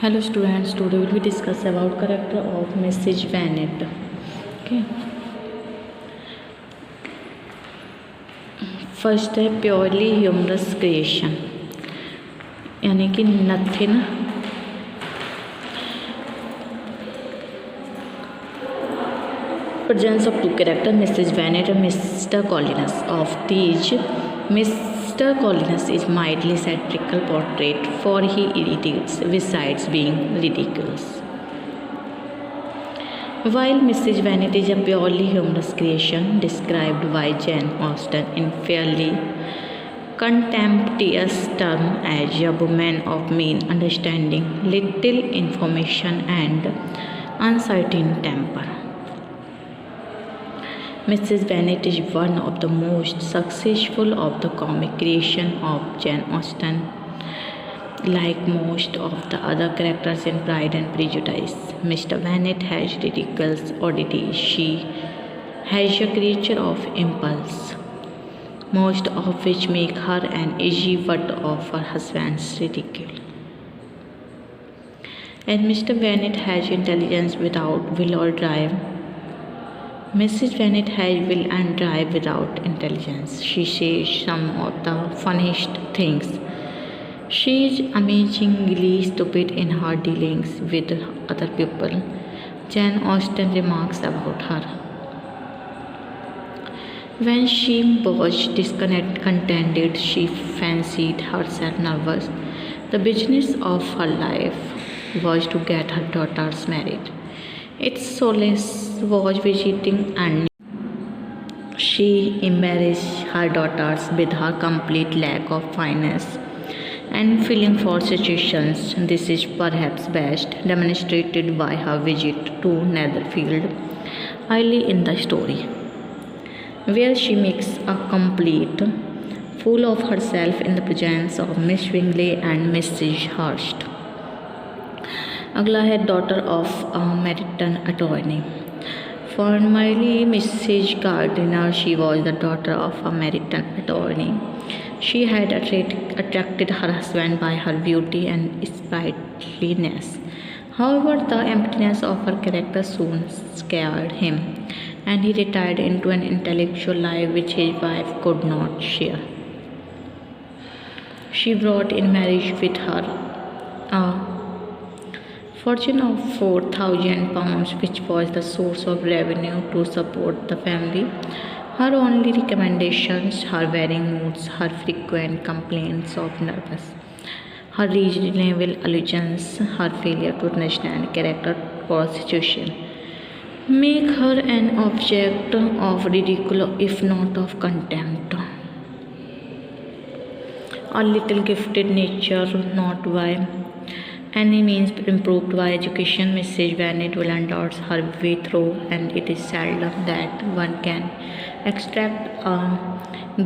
Hello students, today we will discuss about character of Mrs. Bennet. Okay. First है purely humerus creation, यानी कि nothing presence of two characters, Mrs. Bennet and Mr. Collinס. Of these, Mr. Collinus is mildly satirical portrait, for he irritates besides being ridiculous, while Mrs. Bennet is a purely humorous creation described by Jane Austen in fairly contemptuous terms as a woman of mean understanding, little information, and uncertain temper. Mrs. Bennet is one of the most successful of the comic creation of Jane Austen. Like most of the other characters in Pride and Prejudice, Mr. Bennet has ridiculous oddity. She has a creature of impulse, most of which make her an easy butt of her husband's ridicule. And Mr. Bennet has intelligence without will or drive. Mrs. Bennet has will and drive without intelligence. She says some of the funniest things. She is amazingly stupid in her dealings with other people, Jane Austen remarks about her. When she was discontented, she fancied herself nervous. The business of her life was to get her daughters married. Its solace was visiting Anne. She embarrassed her daughters with her complete lack of finesse and feeling for situations. This is perhaps best demonstrated by her visit to Netherfield early in the story, where she makes a complete fool of herself in the presence of Miss Bingley and Mrs. Hurst. अगला है daughter of Meryton attorney. Formerly Mrs. Gardiner, she was the daughter of a Meryton attorney. She had attracted her husband by her beauty and sprightliness. However, the emptiness of her character soon scared him, and he retired into an intellectual life which his wife could not share. She brought in marriage with her a fortune of £4,000, which was the source of revenue to support the family. Her only recommendations, her varying moods, her frequent complaints of nervous, her reasonable allegiance, her failure to understand character or situation, make her an object of ridicule if not of contempt. A little gifted nature, not by any means improved by education, Mrs. Bennet will endorse her way through, and it is seldom that one can extract a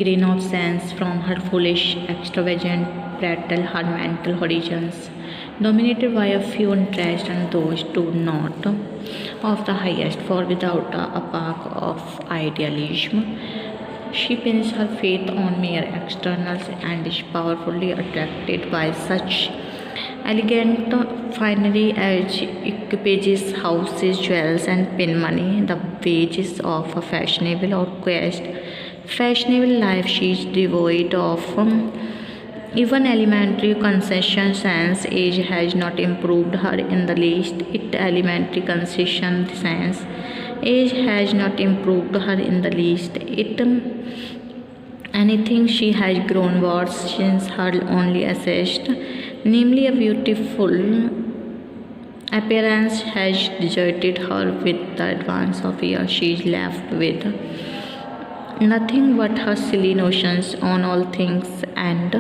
grain of sense from her foolish, extravagant prattle. Her mental horizons, dominated by a few interests, and those too not of the highest, for without a spark of idealism, she pins her faith on mere externals and is powerfully attracted by such elegant finery as equipages, houses, jewels, and pin money, the wages of a fashionable or quest fashionable life. She is devoid of even elementary concession sense. Age has not improved her in the least. Elementary concession sense. Age has not improved her in the least. Anything she has grown worse since her only assessed, namely a beautiful appearance, has deserted her with the advance of years. She is left with nothing but her silly notions on all things, and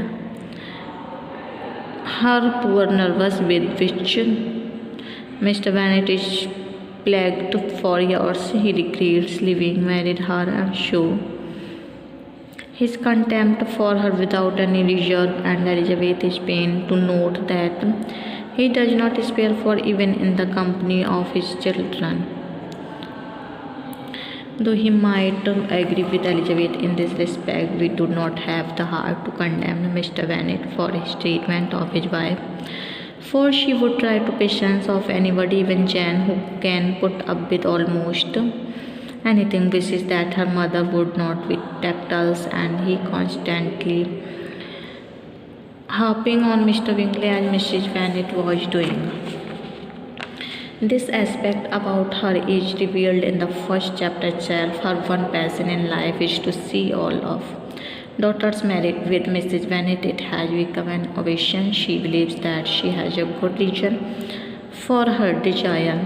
her poor nerves with which Mr. Bennet is plagued for years. He regrets leaving married her, I'm sure. His contempt for her without any reserve, and Elizabeth is pained to note that he does not spare for even in the company of his children. Though he might agree with Elizabeth in this respect, we do not have the heart to condemn Mr. Bennet for his treatment of his wife. For she would try to patience of anybody, even Jan, who can put up with almost anything, wishes that her mother would not be tactile, and he constantly harping on Mr. Bingley as Mrs. Bennet was doing. This aspect about her is revealed in the first chapter itself. Her one passion in life is to see all of daughters married. With Mrs. Bennet, it has become an ovation. She believes that she has a good reason for her desire.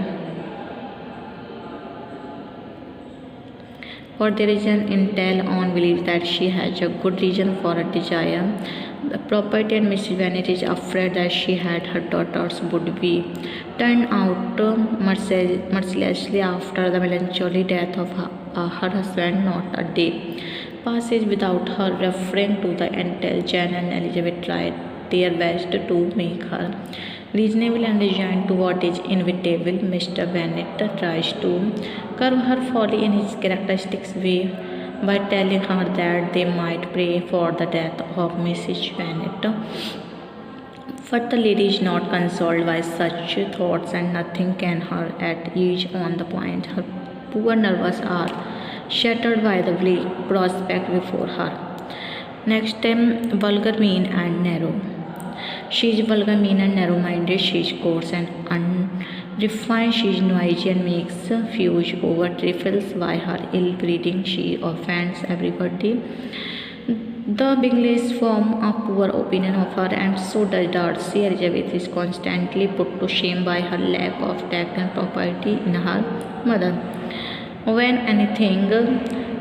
For the reason Intel on believes that she has a good reason for her desire. The property, and Mrs. Bennet is afraid that she had her daughters would be turned out mercilessly after the melancholy death of her husband. Not a day passes without her referring to the Intel. Jane and Elizabeth tried their best to make her reasonable and resigned to what is inevitable. Mr. Bennet tries to curb her folly in his characteristic way by telling her that they might pray for the death of Mrs. Bennet. But the lady is not consoled by such thoughts, and nothing can her at ease on the point. Her poor nerves are shattered by the bleak prospect before her. Next, vulgar, mean, and narrow. She is vulgar, mean, and narrow-minded. She is coarse and unrefined. She is noisy and makes fuss over trifles. By her ill breeding, she offends everybody. The Bingleys form a poor opinion of her, and so does Darcy. Elizabeth is constantly put to shame by her lack of tact and propriety in her mother. When anything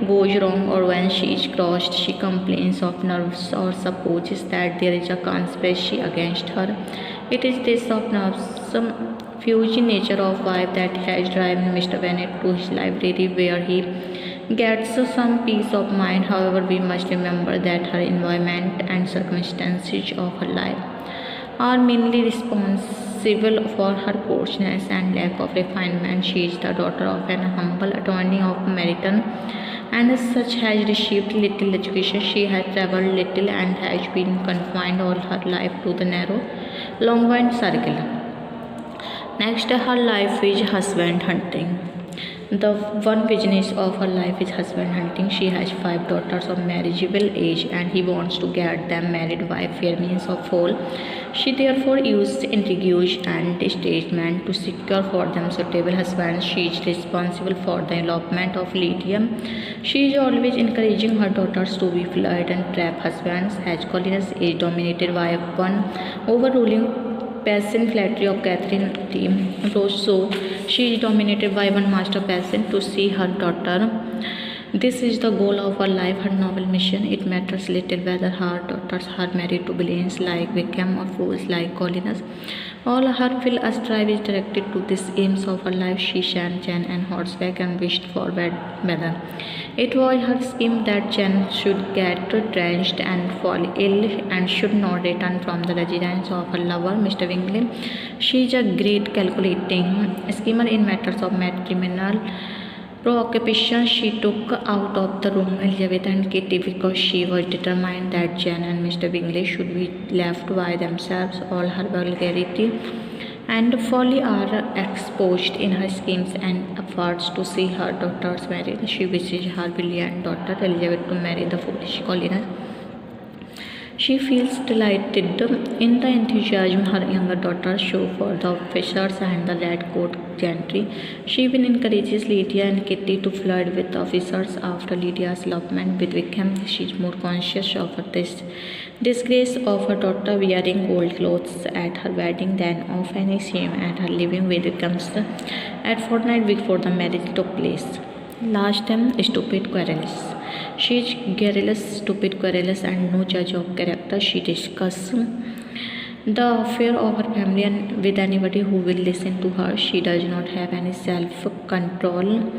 goes wrong or when she is crossed, she complains of nerves or supposes that there is a conspiracy against her. It is this of nerves, some fusy nature of wife, that has driven Mr. Bennet to his library, where he gets some peace of mind. However, we must remember that her environment and circumstances of her life are mainly responsible for her coarseness and lack of refinement. She is the daughter of an humble attorney of Meryton, and as such has received little education. She has travelled little and has been confined all her life to the narrow Longbourn circle. Next, her life is husband hunting. The one business of her life is husband hunting. She has 5 daughters of marriageable age, and he wants to get them married by fair means of foul. She therefore uses intrigue and stagement to secure for them suitable husbands. She is responsible for the elopement of Lydia. She is always encouraging her daughters to be flirt and trap husbands. As Collin's is dominated by one overruling passion, flattery of Catherine Rousseau, she is dominated by one master passion, to see her daughter. This is the goal of her life, her noble mission. It matters little whether her daughters are married to villains like Wickham or fools like Collins. All her will strive is directed to these aims of her life. She sent Jane and horseback and wished for bad weather. It was her scheme that Jane should get drenched and fall ill, and should not return from the residence of her lover, Mr. Bingley. She is a great calculating schemer in matters of matrimonial preoccupation. She took out of the room Elizabeth and Kitty because she was determined that Jane and Mr. Bingley should be left by themselves. All her vulgarity and folly are exposed in her schemes and efforts to see her daughters married. She wishes her brilliant daughter Elizabeth to marry the foolish Collins. She feels delighted in the enthusiasm her younger daughters show for the officers and the red coat gentry. She even encourages Lydia and Kitty to flirt with the officers. After Lydia's elopement with Wickham, she is more conscious of this disgrace of her daughter wearing gold clothes at her wedding than of any shame at her living with Wickham's at fortnight before the marriage took place. Last time, stupid, querulous. She is garrulous, stupid, querulous, and no judge of character. She discusses the affair of her family and with anybody who will listen to her. She does not have any self-control,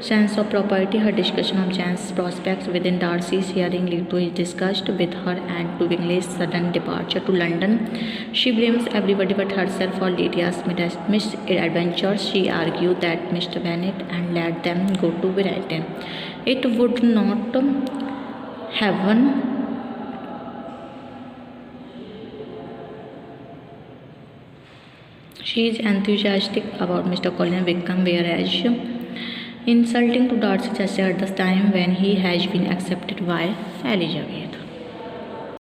sense of property. Her discussion of Jane's prospects within Darcy's hearing led to his disgust with her and to Bingley's sudden departure to London. She blames everybody but herself for Lydia's misadventures. She argued that Mr. Bennet and let them go to Brighton. It would not She is enthusiastic about Mr. Colin Wickham, whereas insulting to Darcy Jesse at the time when he has been accepted by Elizabeth.